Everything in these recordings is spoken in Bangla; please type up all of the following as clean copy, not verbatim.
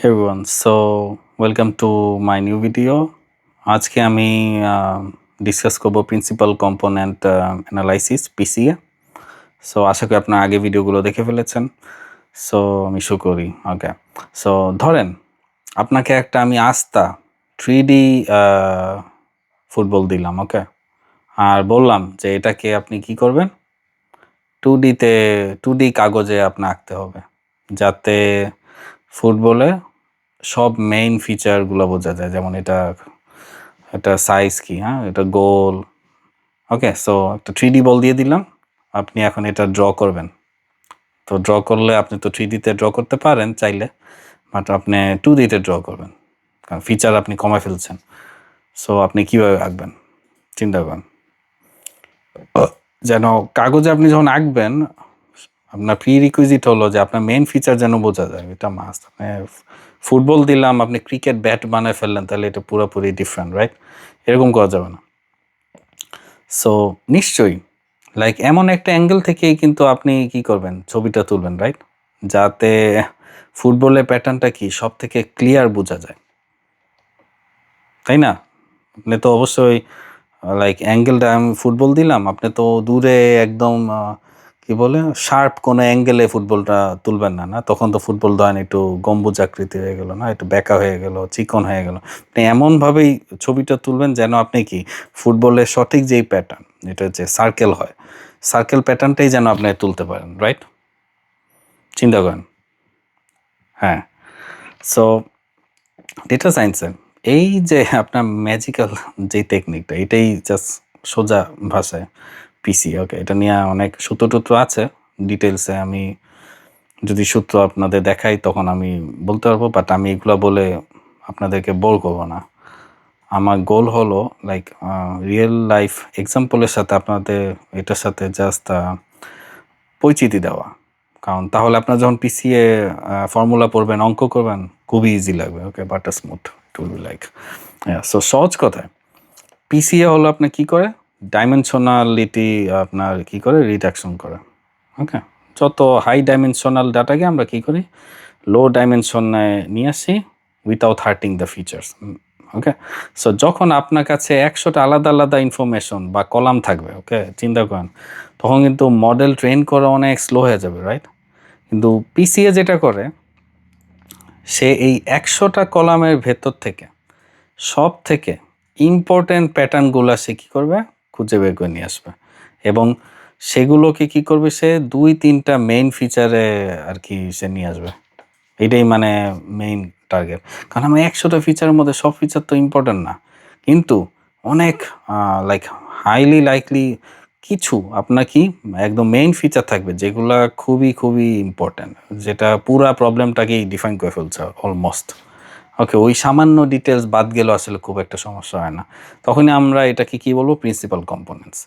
Hey everyone, so welcome to my new video. আজকে আমি ডিসকাস করব principal component analysis PCA. So আশা করি আপনার আগে ভিডিওগুলো দেখে ফেলেছেন। সো আমি শুরু করি। ওকে, সো ধরেন আপনাকে একটা আমি আস্তা 3D ফুটবল দিলাম, ওকে, আর বললাম যে এটাকে আপনি কি করবেন, 2D কাগজে আপনি আঁকতে হবে, যাতে ফুটবলে সব মেইন ফিচারগুলো বোঝা যায়। যেমন এটা সাইজ কি, হ্যাঁ, এটা গোল। ওকে, সো একটা 3D বল দিয়ে দিলাম, আপনি এখন এটা ড্র করবেন। তো ড্র করলে আপনি তো 3Dতে ড্র করতে পারেন চাইলে, বাট আপনি 2Dতে ড্র করবেন, কারণ ফিচার আপনি কমায় ফেলছেন। সো আপনি কীভাবে আঁকবেন চিন্তা করেন। যেন কাগজে আপনি যখন আঁকবেন, আপনার প্রি রিকুইজিট হলো যে আপনার মেইন ফিচার যেন বোঝা যায়, এটা মাস্ট। আপনি ফুটবল দিলাম, আপনি ক্রিকেট ব্যাট বানায় ফেললেন, তাহলে এটা পুরোপুরি ডিফারেন্ট, রাইট? এরকম করা যাবে না। সো নিশ্চয়ই লাইক এমন একটা অ্যাঙ্গেল থেকেই কিন্তু আপনি কি করবেন, ছবিটা তুলবেন, রাইট? যাতে ফুটবলের প্যাটার্নটা কি সব থেকে ক্লিয়ার বোঝা যায়, তাই না? আপনি তো অবশ্যই লাইক অ্যাঙ্গেলটা, আমি ফুটবল দিলাম, আপনি তো দূরে একদম কি বলে শার্প কোনো অ্যাঙ্গেলে ফুটবলটা তুলবেন না, তখন তো ফুটবল ধরেন একটু গম্বুজ আকৃতি হয়ে গেল, না, একটু বেঁকা হয়ে গেল, চিকন হয়ে গেল। আপনি এমনভাবেই ছবিটা তুলবেন যেন আপনি কি ফুটবলের সঠিক যেই প্যাটার্ন, এটা হচ্ছে সার্কেল হয়, সার্কেল প্যাটার্নটাই যেন আপনি তুলতে পারেন, রাইট? চিন্তা করেন। হ্যাঁ, সো ডেটা সায়েন্সের এই যে আপনার ম্যাজিক্যাল যে টেকনিকটা, এটাই জাস্ট সোজা ভাষায় পিসি। ওকে, এটা নিয়ে অনেক সূত্র আছে, ডিটেলসে আমি যদি সূত্র আপনাদের দেখাই তখন আমি বলতে পারবো, বাট আমি এগুলো বলে আপনাদেরকে বোর করবো না। আমার গোল হলো লাইক রিয়েল লাইফ এক্সাম্পলের সাথে আপনাদের এটার সাথে জাস্ট পরিচিতি দেওয়া, কারণ তাহলে আপনার যখন পিসিএ ফর্মুলা পড়বেন, অঙ্ক করবেন, খুবই ইজি লাগবে। Okay, butter smooth it will be like. So সহজ কথায় পিসিএ হলো আপনার কি করে, ডাইমেনশনালিটি আপনার কি করে রিডাকশন করে। ওকে, যত হাই ডাইমেনশনাল ডাটাকে আমরা কি করি, লো ডাইমেনশনে নিয়ে আসি without hurting the features. Okay, so যখন আপনার কাছে 100টা আলাদা আলাদা ইনফরমেশন বা কলাম থাকবে, ওকে, চিন্তা করেন, তখন কিন্তু মডেল ট্রেন করা অনেক স্লো হয়ে যাবে, রাইট? কিন্তু পিসিএ যেটা করে, সে এই 100টা কলামের ভেতর থেকে সব থেকে ইম্পর্টেন্ট প্যাটার্নগুলো সে কী করবে, খুঁজে বের করে নিয়ে আসবে, এবং সেগুলোকে কি করবে, সে 2-3টা মেইন ফিচারে আর কি সে নিয়ে আসবে। এটাই মানে মেইন টার্গেট। কারণ আমার 100টা ফিচারের মধ্যে সব ফিচার তো ইম্পর্টেন্ট না, কিন্তু অনেক লাইক হাইলি লাইকলি কিছু আপনার কি একদম মেইন ফিচার থাকবে যেগুলা খুবই ইম্পর্টেন্ট, যেটা পুরা প্রবলেমটাকেই ডিফাইন করে ফেলছে অলমোস্ট। ওকে, ওই সামান্য ডিটেলস বাদ গেলেও আসলে খুব একটা সমস্যা হয় না। তখনই আমরা এটাকে কি বলবো, প্রিন্সিপাল কম্পোনেন্টস।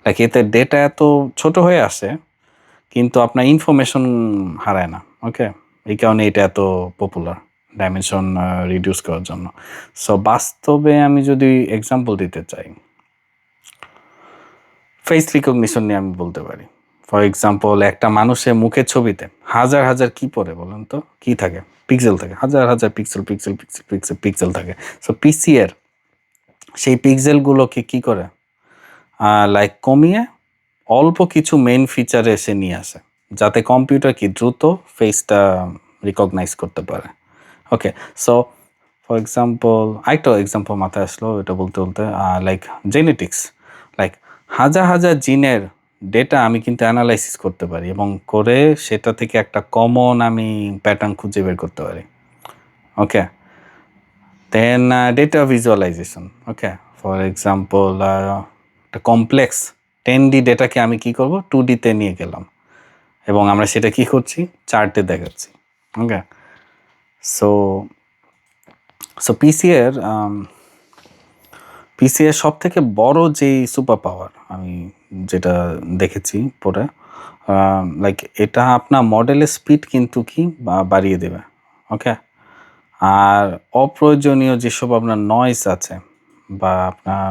লাইক এতে ডেটা এত ছোট হয়ে আসে কিন্তু আপনার ইনফরমেশন হারায় না। ওকে, এই কারণে এটা এত পপুলার, ডাইমেনশন রিডিউস করার জন্য। সো বাস্তবে আমি যদি এক্সাম্পল দিতে চাই, ফেস রিকগনিশন নিয়ে আমি বলতে পারি। ফর এক্সাম্পল, একটা মানুষের মুখের ছবিতে হাজার কি পড়ে বলেন তো, কি থাকে? পিক্সেল থাকে, হাজার পিক্সেল থাকে। সো পিসি এর সেই পিক্সেলগুলোকে কি করে লাইক কমিয়ে অল্প কিছু মেইন ফিচারে এসে নিয়ে আসে, যাতে কম্পিউটার কি দ্রুত ফেসটা রিকগনাইজ করতে পারে। ওকে, সো ফর এক্সাম্পল আরেকটা এক্সাম্পল মাথায় আসলো, এটা বলতে লাইক জেনেটিক্স, লাইক হাজার জিনের ডেটা আমি কিন্তু অ্যানালাইসিস করতে পারি, এবং করে সেটা থেকে একটা কমন আমি প্যাটার্ন খুঁজে বের করতে পারি। Okay, then data visualization. Okay, for example একটা কমপ্লেক্স 10D ডেটাকে আমি কি করব, 2Dতে নিয়ে গেলাম, এবং আমরা সেটা কি করছি, চার্টে দেখাচ্ছি। ওকে, সো পিসিএর সব থেকে বড় যেই সুপার পাওয়ার আমি যেটা দেখেছি পরে, লাইক এটা আপনার মডেলের স্পিড কিন্তু কি বাড়িয়ে দেবে। ওকে, আর অপ্রয়োজনীয় যেসব আপনার নয়েজ আছে বা আপনার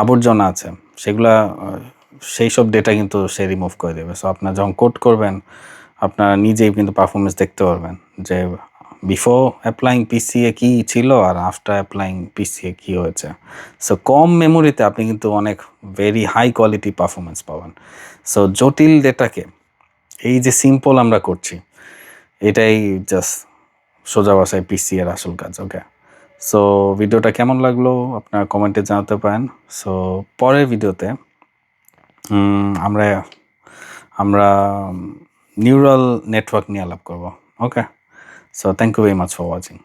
আবর্জনা আছে, সেগুলা সেই সব ডেটা কিন্তু সে রিমুভ করে দেবে। সো আপনার যখন কোড করবেন, আপনারা নিজেই কিন্তু পারফরমেন্স দেখতে পারবেন যে বিফোর অ্যাপ্লাইং পিসিএ কী ছিল আর আফটার অ্যাপ্লাইং পিসিএ কী হয়েছে। সো কম মেমোরিতে আপনি কিন্তু অনেক ভেরি হাই কোয়ালিটি পারফরমেন্স পাবেন। সো জটিল ডেটাকে এই যে সিম্পল আমরা করছি, এটাই জাস্ট সোজা ভাষায় পিসি এর আসল কাজ। ওকে, সো ভিডিওটা কেমন লাগলো আপনারা কমেন্টে জানাতে পারেন। সো পরের ভিডিওতে আমরা আমরা নিউরাল নেটওয়ার্ক নিয়ে আলাপ করব। Okay, so thank you very much for watching.